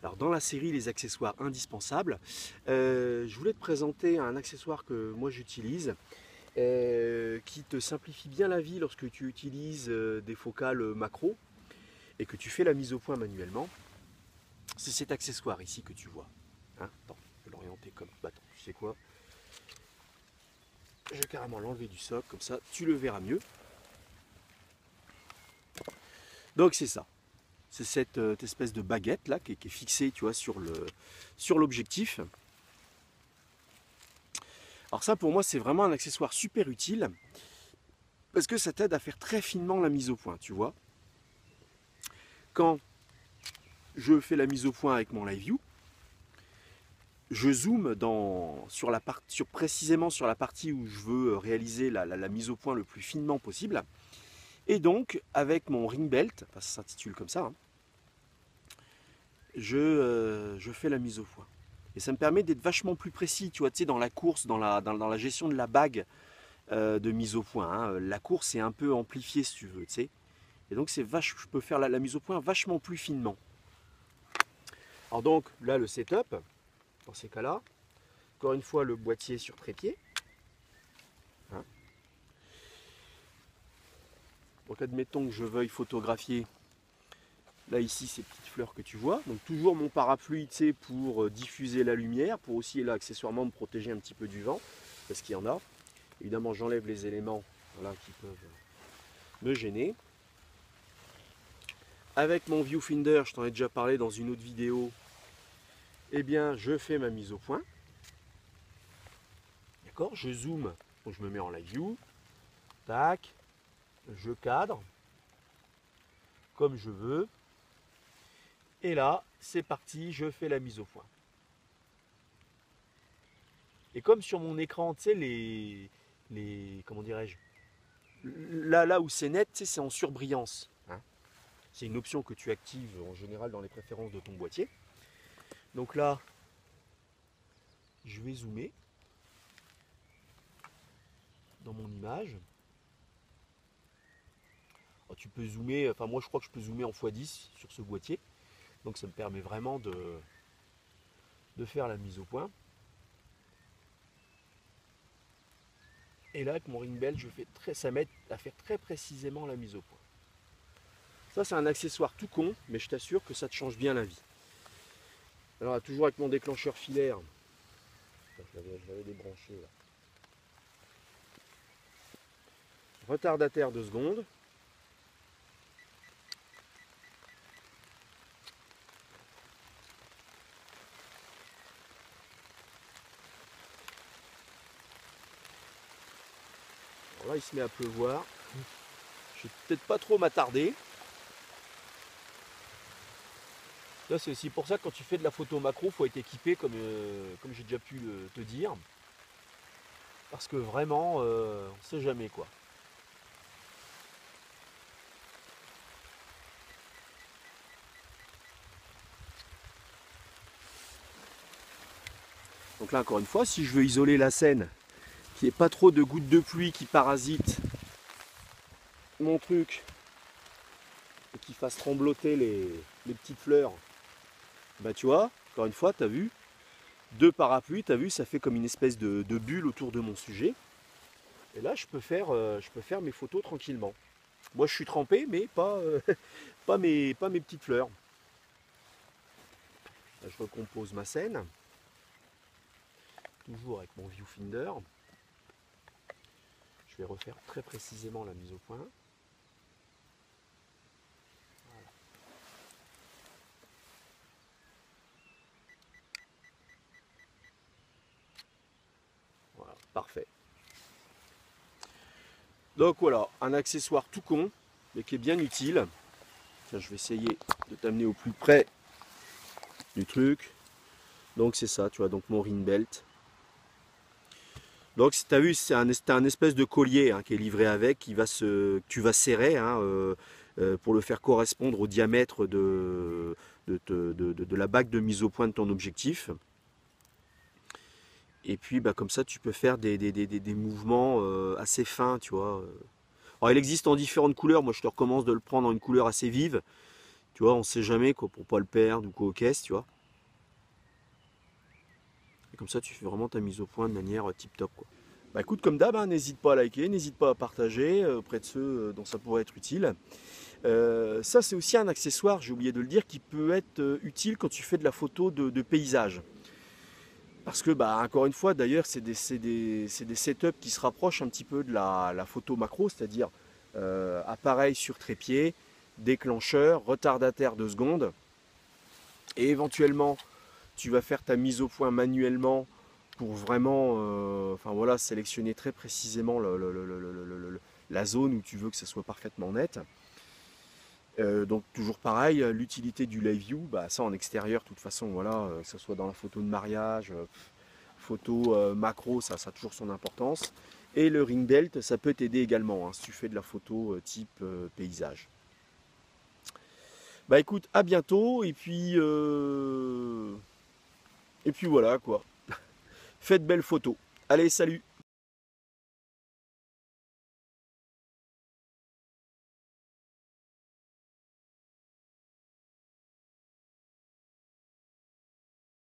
Alors dans la série les accessoires indispensables, je voulais te présenter un accessoire que moi j'utilise, qui te simplifie bien la vie lorsque tu utilises des focales macro et que tu fais la mise au point manuellement. C'est cet accessoire ici que tu vois. Hein, attends, je vais l'orienter comme... Bah, attends, tu sais quoi? Je vais carrément l'enlever du socle, comme ça tu le verras mieux. Donc c'est ça. C'est cette espèce de baguette là qui est fixée, tu vois, sur l'objectif. Alors ça pour moi c'est vraiment un accessoire super utile parce que ça t'aide à faire très finement la mise au point, tu vois. Quand je fais la mise au point avec mon Live View, je zoome précisément sur la partie où je veux réaliser la mise au point le plus finement possible. Et donc avec mon ring belt, enfin ça s'intitule comme ça, hein, je fais la mise au point. Et ça me permet d'être vachement plus précis, tu vois, tu sais, dans la course, dans la gestion de la bague de mise au point. Hein. La course est un peu amplifiée, si tu veux, tu sais. Et donc, je peux faire la mise au point vachement plus finement. Alors donc, là, le setup, dans ces cas-là, encore une fois, le boîtier sur trépied. Hein. Donc, admettons que je veuille photographier, là, ici, ces petites fleurs que tu vois. Donc, toujours mon parapluie, tu sais, pour diffuser la lumière, pour aussi, là, accessoirement, me protéger un petit peu du vent, parce qu'il y en a. Évidemment, j'enlève les éléments voilà, qui peuvent me gêner. Avec mon viewfinder, je t'en ai déjà parlé dans une autre vidéo, eh bien, je fais ma mise au point. D'accord? Je zoome, donc je me mets en live view. Tac, je cadre comme je veux. Et là, c'est parti, je fais la mise au point. Et comme sur mon écran, tu sais, comment dirais-je, là où c'est net, tu sais, c'est en surbrillance. Hein. C'est une option que tu actives en général dans les préférences de ton boîtier. Donc là, je vais zoomer dans mon image. Alors, tu peux zoomer, enfin moi je crois que je peux zoomer en x10 sur ce boîtier. Donc ça me permet vraiment de faire la mise au point. Et là avec mon ring belt, ça m'aide à faire très précisément la mise au point. Ça c'est un accessoire tout con, mais je t'assure que ça te change bien la vie. Alors toujours avec mon déclencheur filaire. Je l'avais débranché là. Retardataire 2 secondes. Alors là il se met à pleuvoir. Je vais peut-être pas trop m'attarder. Là c'est aussi pour ça que quand tu fais de la photo macro, il faut être équipé comme j'ai déjà pu te dire. Parce que vraiment, on ne sait jamais quoi. Donc là encore une fois, si je veux isoler la scène, qu'il n'y ait pas trop de gouttes de pluie qui parasitent mon truc et qui fassent trembloter les petites fleurs, bah tu vois, encore une fois, tu as vu, 2 parapluies, tu as vu, ça fait comme une espèce de bulle autour de mon sujet. Et là, je peux faire mes photos tranquillement. Moi, je suis trempé, mais pas, pas mes petites fleurs. Là, je recompose ma scène. Toujours avec mon viewfinder. Je vais refaire très précisément la mise au point. Voilà. Voilà, parfait. Donc voilà, un accessoire tout con, mais qui est bien utile. Tiens, je vais essayer de t'amener au plus près du truc. Donc c'est ça, tu vois, donc mon ring belt. Donc tu as vu, c'est un espèce de collier hein, qui est livré avec, que tu vas serrer hein, pour le faire correspondre au diamètre de la bague de mise au point de ton objectif. Et puis bah, comme ça tu peux faire des mouvements assez fins, tu vois. Alors il existe en différentes couleurs, moi je te recommande de le prendre en une couleur assez vive. Tu vois, on ne sait jamais quoi, pour pas le perdre ou quoi aux caisses, tu vois. Et comme ça, tu fais vraiment ta mise au point de manière tip top, quoi. Bah écoute, comme d'hab, hein, n'hésite pas à liker, n'hésite pas à partager auprès de ceux dont ça pourrait être utile. Ça, c'est aussi un accessoire, j'ai oublié de le dire, qui peut être utile quand tu fais de la photo de paysage. Parce que, bah, encore une fois, d'ailleurs, c'est des setups qui se rapprochent un petit peu de la photo macro, c'est-à-dire appareil sur trépied, déclencheur, retardataire de seconde, et éventuellement, tu vas faire ta mise au point manuellement pour vraiment enfin, voilà, sélectionner très précisément la zone où tu veux que ça soit parfaitement net. Donc toujours pareil, l'utilité du live view, bah, ça en extérieur, de toute façon, voilà, que ce soit dans la photo de mariage, photo macro, ça a toujours son importance. Et le ring belt, ça peut t'aider également, hein, si tu fais de la photo type paysage. Bah écoute, à bientôt, et puis voilà quoi. Faites belles photos. Allez, salut!